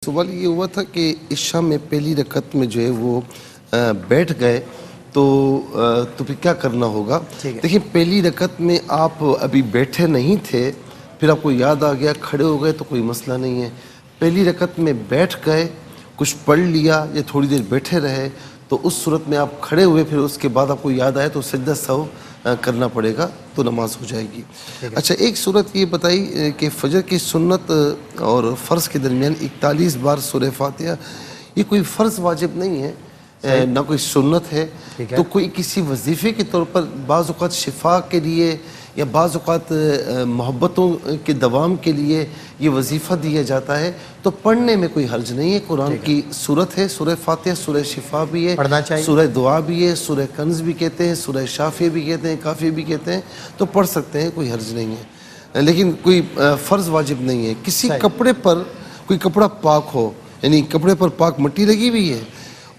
सवाल ये हुआ था कि इशा में पहली रकत में जो है वो बैठ गए तो फिर क्या करना होगा। देखिए पहली रकत में आप अभी बैठे नहीं थे, फिर आपको याद आ गया, खड़े हो गए तो कोई मसला नहीं है। पहली रकत में बैठ गए, कुछ पढ़ लिया या थोड़ी देर बैठे रहे तो उस सूरत में आप खड़े हुए, फिर उसके बाद आपको याद आया तो सजदा सहव करना पड़ेगा तो नमाज हो जाएगी। अच्छा, एक सूरत ये बताई कि फजर की सुन्नत और फ़र्ज़ के दरमियान 41 बार सूरह फातिहा, ये कोई फ़र्ज़ वाजिब नहीं है, ना कोई सुन्नत है। तो कोई किसी वजीफ़े के तौर पर बाज़ औक़ात शिफा के लिए या बाज़ औक़ात मोहब्बतों के दवाम के लिए ये वजीफ़ा दिया जाता है तो पढ़ने में कोई हर्ज नहीं है। कुरान की सूरत है, सूरह फातिहा, सूरह शिफा भी है, सूरह दुआ भी है, सूरह कंज़ भी कहते हैं, सूरह शाफ़ी भी कहते हैं, काफ़ी भी कहते हैं, तो पढ़ सकते हैं, कोई हर्ज नहीं है। लेकिन कोई फ़र्ज़ वाजिब नहीं है। किसी कपड़े पर कोई कपड़ा पाक हो, यानी कपड़े पर पाक मिट्टी लगी हुई है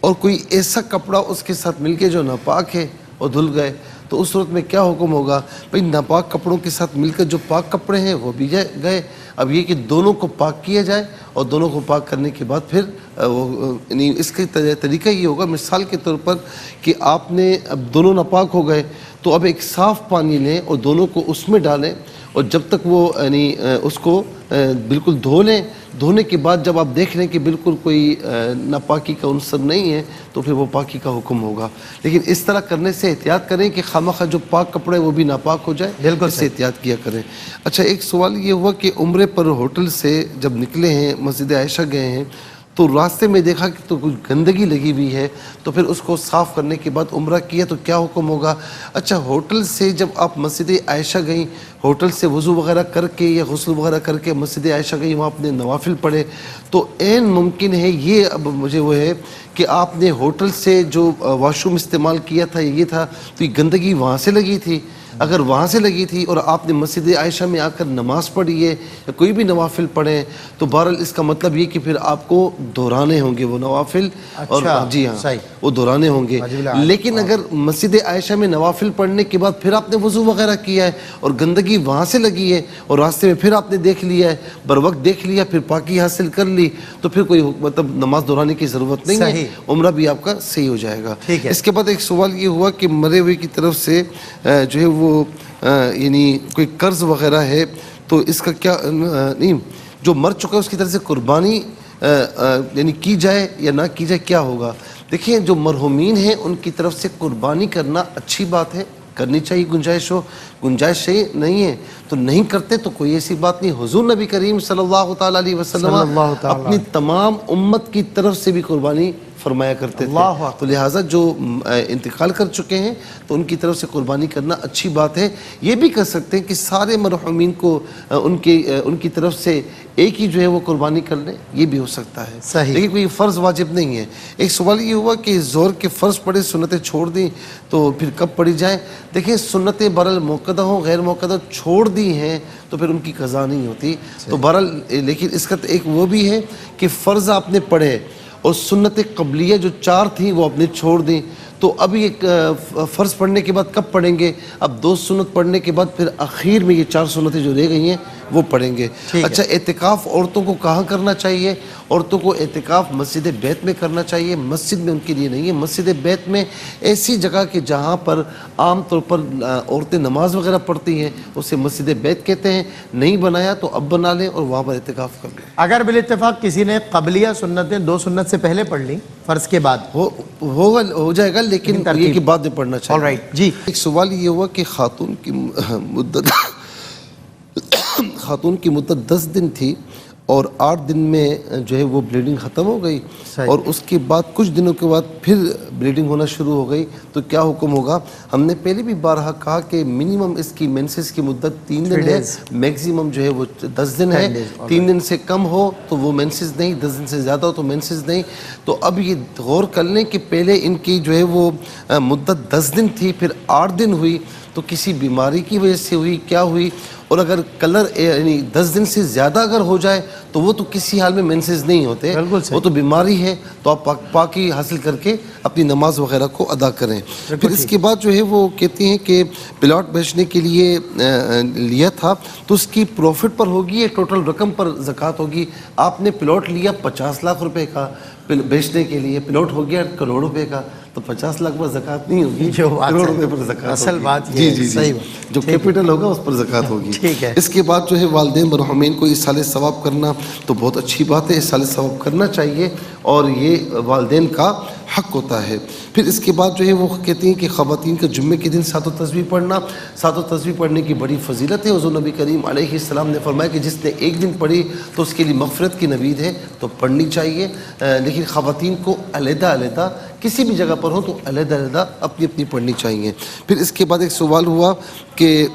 और कोई ऐसा कपड़ा उसके साथ मिलके जो नापाक है और धुल गए, तो उस सूरत में क्या हुक्म होगा। भाई नापाक कपड़ों के साथ मिलकर जो पाक कपड़े हैं वो भी गए। अब ये कि दोनों को पाक किया जाए और दोनों को पाक करने के बाद फिर वो यानी इसका तरीका ये होगा, मिसाल के तौर पर कि आपने अब दोनों नापाक हो गए तो अब एक साफ़ पानी लें और दोनों को उसमें डालें और जब तक वो यानी उसको बिल्कुल धो लें। धोने के बाद जब आप देख लें कि बिल्कुल कोई नापाकी का उनसर नहीं है तो फिर वो पाकी का हुक्म होगा। लेकिन इस तरह करने से एहतियात करें कि खामखा जो पाक कपड़े वो भी नापाक हो जाए, बिल्कुल इससे एहतियात किया करें। अच्छा, एक सवाल ये हुआ कि उम्रे पर होटल से जब निकले हैं, मस्जिद आयशा गए हैं तो रास्ते में देखा कि तो कुछ गंदगी लगी हुई है, तो फिर उसको साफ़ करने के बाद उम्रा किया तो क्या हुक्म होगा। अच्छा, होटल से जब आप मस्जिद आयशा गई, होटल से वज़ू वग़ैरह करके या गुस्ल वग़ैरह करके मस्जिद आयशा गई, वहाँ अपने नवाफिल पढ़े, तो ऐन मुमकिन है ये, अब मुझे वो है कि आपने होटल से जो वाशरूम इस्तेमाल किया था ये था तो ये गंदगी वहाँ से लगी थी। अगर वहाँ से लगी थी और आपने मस्जिद आयशा में आकर नमाज पढ़ी है या कोई भी नवाफिल पढ़े तो बहरहाल इसका मतलब ये कि फिर आपको दोहराने होंगे वो नवाफिल। और जी हाँ, वो दोहराने होंगे। लेकिन अगर मस्जिद आयशा में नवाफिल पढ़ने के बाद फिर आपने वज़ू वगैरह किया है और गंदगी वहाँ से लगी है और रास्ते में फिर आपने देख लिया है, बर वक्त देख लिया, फिर पाकी हासिल कर ली, तो फिर कोई मतलब नमाज दोहराने की ज़रूरत नहीं है, उम्रा भी आपका सही हो जाएगा। इसके बाद एक सवाल ये हुआ कि मरे हुए की तरफ से जो है वो यानी कोई कर्ज वगैरह है तो इसका क्या नहीं, जो मर चुका है उसकी तरफ से कुर्बानी यानी की जाए या ना की जाए, क्या होगा। देखिए, जो मरहुमीन हैं उनकी तरफ से कुर्बानी करना अच्छी बात है, करनी चाहिए, गुंजाइश हो। गुंजाइश सही नहीं है तो नहीं करते तो कोई ऐसी बात नहीं। हुजूर नबी करीम सल्लल्लाहु ताला अलैहि वसल्लम अपनी तमाम उम्मत की तरफ से भी कुर्बानी फरमाया करते थे, तो लिहाजा जो इंतकाल कर चुके हैं तो उनकी तरफ से कुर्बानी करना अच्छी बात है। ये भी कर सकते हैं कि सारे मरहुमीन को उनकी तरफ से एक ही जो है वो कुर्बानी कर लें, ये भी हो सकता है। सही, लेकिन कोई फ़र्ज़ वाजिब नहीं है। एक सवाल ये हुआ कि ज़ोहर के फ़र्ज़ पढ़े सुन्नतें छोड़ दी तो फिर कब पढ़ी जाए। देखिए, सुन्नतें बहरहाल मुक़द्दा हो गैर मुक़द्दा छोड़ दी हैं तो फिर उनकी क़ज़ा नहीं होती, तो बहरहाल लेकिन इसका तो एक वो भी है कि फ़र्ज़ आपने पढ़े और सुन्नत क़ब्लिया जो 4 थी वो आपने छोड़ दी, तो अब ये फ़र्ज़ पढ़ने के बाद कब पढ़ेंगे। अब 2 सुन्नत पढ़ने के बाद फिर आखिर में ये 4 सुन्नतें जो रह गई हैं वो पढ़ेंगे। अच्छा, एतिकाफ़ औरतों को कहाँ करना चाहिए। औरतों को एतिकाफ़ मस्जिद बैत में करना चाहिए, मस्जिद में उनके लिए नहीं है। मस्जिद बैत में ऐसी जगह कि जहाँ पर आम तौर पर औरतें नमाज वगैरह पढ़ती हैं उसे मस्जिद बैत कहते हैं। नहीं बनाया तो अब बना लें और वहाँ पर एतिकाफ़ कर लें। अगर बिल इत्तेफाक किसी ने क़ब्लिया सुन्नतें 2 सुन्नत से पहले पढ़ ली, फ़र्ज़ के बाद हो जाएगा, लेकिन ये कि बाद में पढ़ना चाहिए। ऑलराइट जी। एक सवाल ये हुआ कि खातून की मुद्दत 10 दिन थी और 8 दिन में जो है वो ब्लीडिंग ख़त्म हो गई और उसके बाद कुछ दिनों के बाद फिर ब्लीडिंग होना शुरू हो गई, तो क्या हुक्म होगा। हमने पहले भी बारहा कहा कि मिनिमम इसकी मेंसेस की मुद्दत 3 दिन है, मैक्सिमम जो है वो 10 दिन है। 3 दिन से कम हो तो वो मेंसेस नहीं, 10 दिन से ज़्यादा हो तो मेंसेस नहीं। तो अब ये गौर कर लें कि पहले इनकी जो है वो मुद्दत 10 दिन थी, फिर 8 दिन हुई, तो تو کسی بیماری کی وجہ سے ہوئی کیا ہوئی، اور اگر کلر یعنی 10 دن سے زیادہ اگر ہو جائے تو وہ تو کسی حال میں مینسز نہیں ہوتے، وہ تو بیماری ہے، تو آپ پاکی حاصل کر کے اپنی نماز وغیرہ کو ادا کریں۔ پھر اس کے بعد جو ہے وہ کہتے ہیں کہ پلاٹ بیچنے کے لیے لیا تھا تو اس کی پروفٹ پر ہوگی یا ٹوٹل رقم پر زکوٰۃ ہوگی؟ آپ نے پلاٹ لیا 50 لاکھ روپے کا بیچنے کے لیے، پلاٹ ہو گیا کروڑ روپے کا، تو 50 لاکھ پر زکوٰۃ نہیں ہوگی، کروڑ روپے پر زکوٰۃ اصل بات جی یہ جی صحیح جی جو کیپٹل ہوگا اس پر زکوٰۃ ہوگی۔ ٹھیک ہے۔ اس کے بعد جو ہے والدین مرحومین کو ایصال ثواب کرنا تو بہت اچھی بات ہے، ایصال ثواب کرنا چاہیے اور یہ والدین کا حق ہوتا ہے۔ پھر اس کے بعد جو ہے وہ کہتے ہیں کہ خواتین کا جمعے کے دن سات و تسبیح پڑھنا، سات و تسبیح پڑھنے کی بڑی فضیلت ہے۔ حضور نبی کریم علیہ السلام نے فرمایا کہ جس نے ایک دن پڑھی تو اس کے لیے مغفرت کی نوید ہے، تو پڑھنی چاہیے، لیکن خواتین کو علیحدہ علیحدہ کسی بھی جگہ پر ہو تو علیحدہ علیحدہ اپنی اپنی پڑھنی چاہیے۔ پھر اس کے بعد ایک سوال ہوا کہ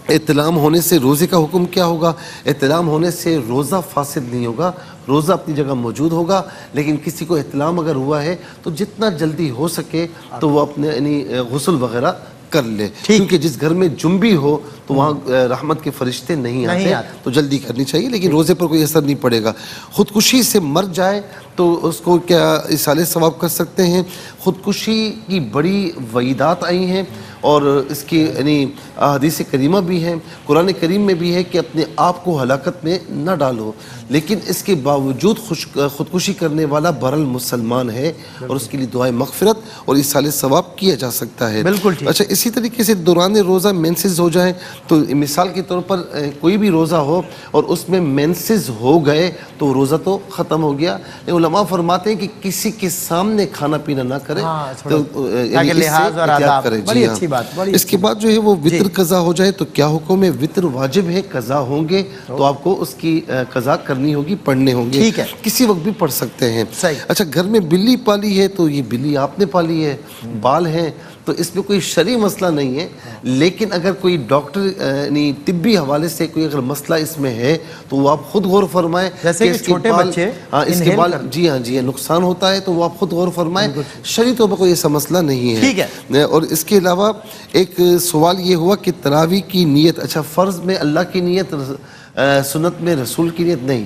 احتلام ہونے سے روزے کا حکم کیا ہوگا؟ احتلام ہونے سے روزہ فاسد نہیں ہوگا، روزہ اپنی جگہ موجود ہوگا، لیکن کسی کو احتلام اگر ہوا ہے تو جتنا جلدی ہو سکے تو وہ اپنے یعنی غسل وغیرہ کر لے، کیونکہ جس گھر میں جنبی ہو تو وہاں رحمت کے فرشتے نہیں آتے، تو جلدی کرنی چاہیے، لیکن روزے پر کوئی اثر نہیں پڑے گا۔ خودکشی سے مر جائے تو اس کو کیا ایصال ثواب کر سکتے ہیں؟ خودکشی کی بڑی وعیدات آئی ہیں اور اس کی یعنی احادیث کریمہ بھی ہیں، قرآن کریم میں بھی ہے کہ اپنے آپ کو ہلاکت میں نہ ڈالو، لیکن اس کے باوجود خودکشی کرنے والا بہرحال مسلمان ہے اور اس کے لیے دعائے مغفرت اور ایصال ثواب کیا جا سکتا ہے۔ بالکل ٹھیک۔ اچھا، اسی طریقے سے دوران روزہ مینسز ہو جائیں تو مثال کے طور پر کوئی بھی روزہ ہو اور اس میں مینسز ہو گئے تو روزہ تو ختم ہو گیا، علماء فرماتے ہیں کہ کسی کے سامنے کھانا پینا نہ کرے، تاکہ لحاظ اور آداب، بڑی اچھی بات۔ اس کے بعد جو ہے وہ وطر قضا ہو جائے تو کیا حکم ہے؟ وطر واجب ہے، قضا ہوں گے تو آپ کو اس کی قضا کرنی ہوگی، پڑھنے ہوں گے، کسی وقت بھی پڑھ سکتے ہیں۔ اچھا، گھر میں بلی پالی ہے تو یہ بلی آپ نے پالی ہے، بال ہیں، تو اس میں کوئی شرعی مسئلہ نہیں ہے، لیکن اگر کوئی ڈاکٹر یعنی طبی حوالے سے کوئی اگر مسئلہ اس میں ہے تو وہ آپ خود غور فرمائیں، جیسے کہ چھوٹے بچے اس کے بال جی ہاں جی نقصان ہوتا ہے تو وہ آپ خود غور فرمائیں، شرعی طور پر کوئی ایسا مسئلہ نہیں ہے۔ اور اس کے علاوہ ایک سوال یہ ہوا کہ تراویح کی نیت، اچھا فرض میں اللہ کی نیت، سنت میں رسول کی نیت نہیں،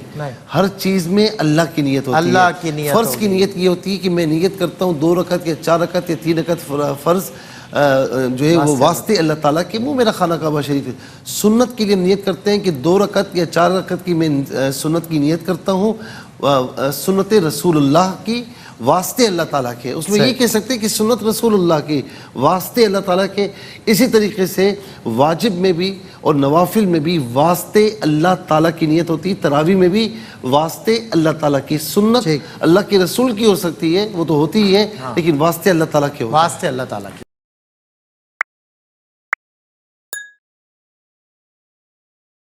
ہر چیز میں اللہ کی نیت ہوتی ہے۔ فرض کی نیت یہ ہوتی ہے کہ میں نیت کرتا ہوں 2 رکعت یا 4 رکعت یا 3 رکعت فرض جو ہے وہ واسطے اللہ تعالیٰ کے، وہ میرا خانہ کعبہ شریف ہے۔ سنت کے لیے نیت کرتے ہیں کہ 2 رکعت یا 4 رکعت کی میں سنت کی نیت کرتا ہوں، سنت رسول اللہ کی واسطے اللہ تعالیٰ کے، اس میں یہ کہہ سکتے ہیں کہ سنت رسول اللہ کی واسطے اللہ تعالیٰ کے۔ اسی طریقے سے واجب میں بھی اور نوافل میں بھی واسطے اللہ تعالیٰ کی نیت ہوتی ہے، تراویح میں بھی واسطے اللہ تعالیٰ کی، سنت اللہ کے رسول کی ہو سکتی ہے، وہ تو ہوتی ہی ہے، لیکن واسطے اللہ تعالیٰ کے ہوتی ہے، واسطے اللہ تعالیٰ کی۔